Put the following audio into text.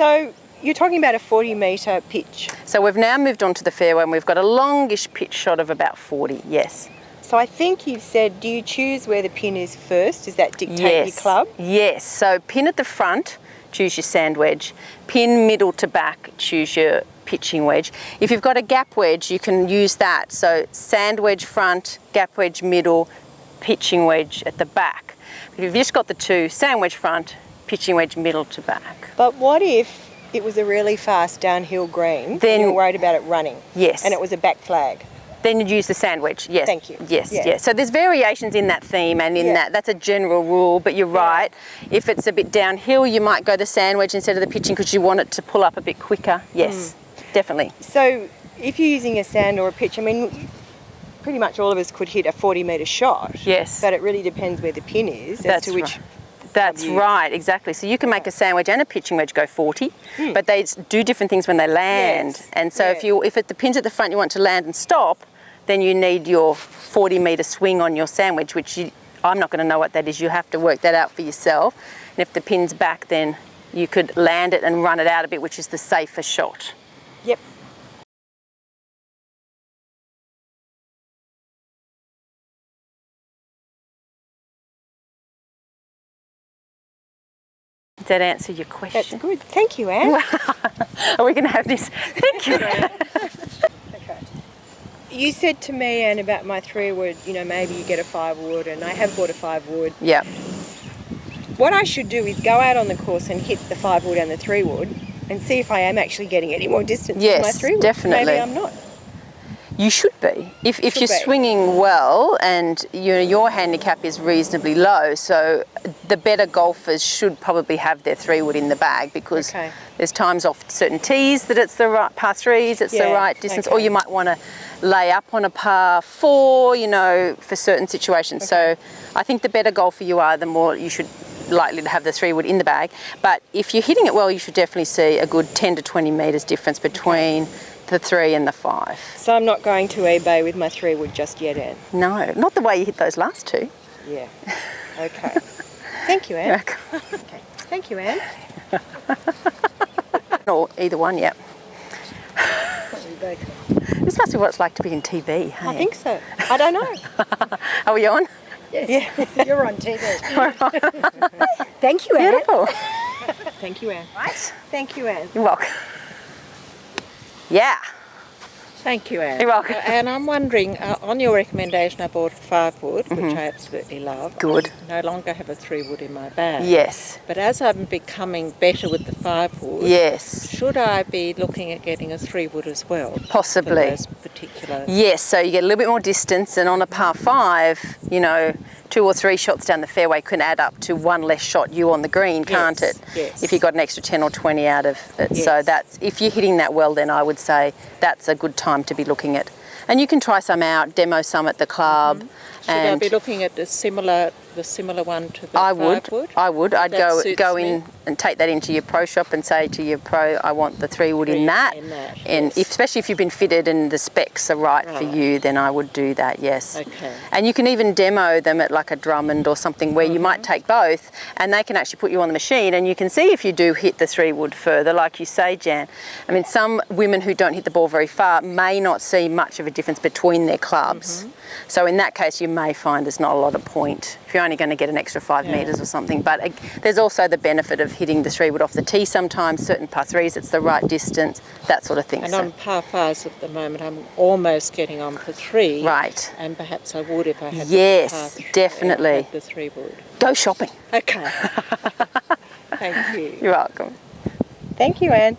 So you're talking about a 40-metre pitch. So we've now moved on to the fairway and we've got a longish pitch shot of about 40, yes. So I think you've said, do you choose where the pin is first? Does that dictate your club? Yes, so pin at the front, choose your sand wedge. Pin middle to back, choose your pitching wedge. If you've got a gap wedge, you can use that. So sand wedge front, gap wedge middle, pitching wedge at the back. If you've just got the two, sand wedge front, pitching wedge middle to back. But what if it was a really fast downhill green Then, and you were worried about it running? Yes. And it was a back flag? Then you'd use the sand wedge, yes. Thank you. Yes, Yeah. yes. So there's variations in that theme and in that's a general rule, but you're right. If it's a bit downhill, you might go the sand wedge instead of the pitching because you want it to pull up a bit quicker. Yes, definitely. So if you're using a sand or a pitch, I mean, pretty much all of us could hit a 40-metre shot. Yes. But it really depends where the pin is as to which... That's right, exactly. So you can make a sand wedge and a pitching wedge go 40, but they do different things when they land. Yes. And so if the pin's at the front, you want to land and stop, then you need your 40-metre swing on your sand wedge, which I'm not going to know what that is. You have to work that out for yourself. And if the pin's back, then you could land it and run it out a bit, which is the safer shot. Yep. Does that answer your question? That's good. Thank you, Anne. Are we going to have this? Thank you. Okay. You said to me, Anne, about my 3-wood, you know, maybe you get a 5-wood, and I have bought a 5-wood. Yeah. What I should do is go out on the course and hit the 5-wood and the 3-wood and see if I am actually getting any more distance with my 3-wood. Definitely. Maybe I'm not. You should be. If you're swinging well and your handicap is reasonably low, so the better golfers should probably have their 3-wood in the bag because there's times off certain tees that it's the right par 3s, it's the right distance, or you might want to lay up on a par 4, you know, for certain situations. So I think the better golfer you are, the more you should likely to have the 3-wood in the bag. But if you're hitting it well, you should definitely see a good 10 to 20 metres difference between the 3 and the 5. So I'm not going to eBay with my 3-wood just yet, Anne? No, not the way you hit those last two. Yeah. Okay. Thank you, Anne. Okay. Thank you, Anne. Or either one, yeah. This must be what it's like to be in TV, hey? I think so. I don't know. Are we on? Yes. Yeah. You're on TV. Thank you, Anne. Beautiful. Thank you, Anne. Right. Thank you, Anne. You're welcome. Yeah. Thank you, Anne. You're welcome. And I'm wondering, on your recommendation, I bought a 5-wood, which I absolutely love. Good. I no longer have a 3-wood in my bag. Yes. But as I'm becoming better with the 5-wood, yes, should I be looking at getting a 3-wood as well? Possibly. For those particular... Yes, so you get a little bit more distance, and on a par 5, you know, 2 or 3 shots down the fairway can add up to one less shot you on the green, can't it? Yes. If you got an extra 10 or 20 out of it. Yes. So that's, if you're hitting that well, then I would say that's a good time to be looking at. And you can try some out, demo some at the club. Should I be looking at the similar one to the 5-wood? I would. I'd go me. in and take that into your pro shop and say to your pro, I want the 3-wood in that. And especially if you've been fitted and the specs are right for you, then I would do that, yes. Okay. And you can even demo them at like a Drummond or something where you might take both and they can actually put you on the machine and you can see if you do hit the 3-wood further, like you say, Jan. I mean, some women who don't hit the ball very far may not see much of a difference between their clubs. So in that case, you may find there's not a lot of point if you're only going to get an extra 5 metres or something. But there's also the benefit of hitting the 3-wood off the tee sometimes, certain par 3s, it's the right distance, that sort of thing. And on par 5s at the moment, I'm almost getting on for 3. Right. And perhaps I would if I had definitely. the 3-wood. Go shopping. Okay. Thank you. You're welcome. Thank you, Anne.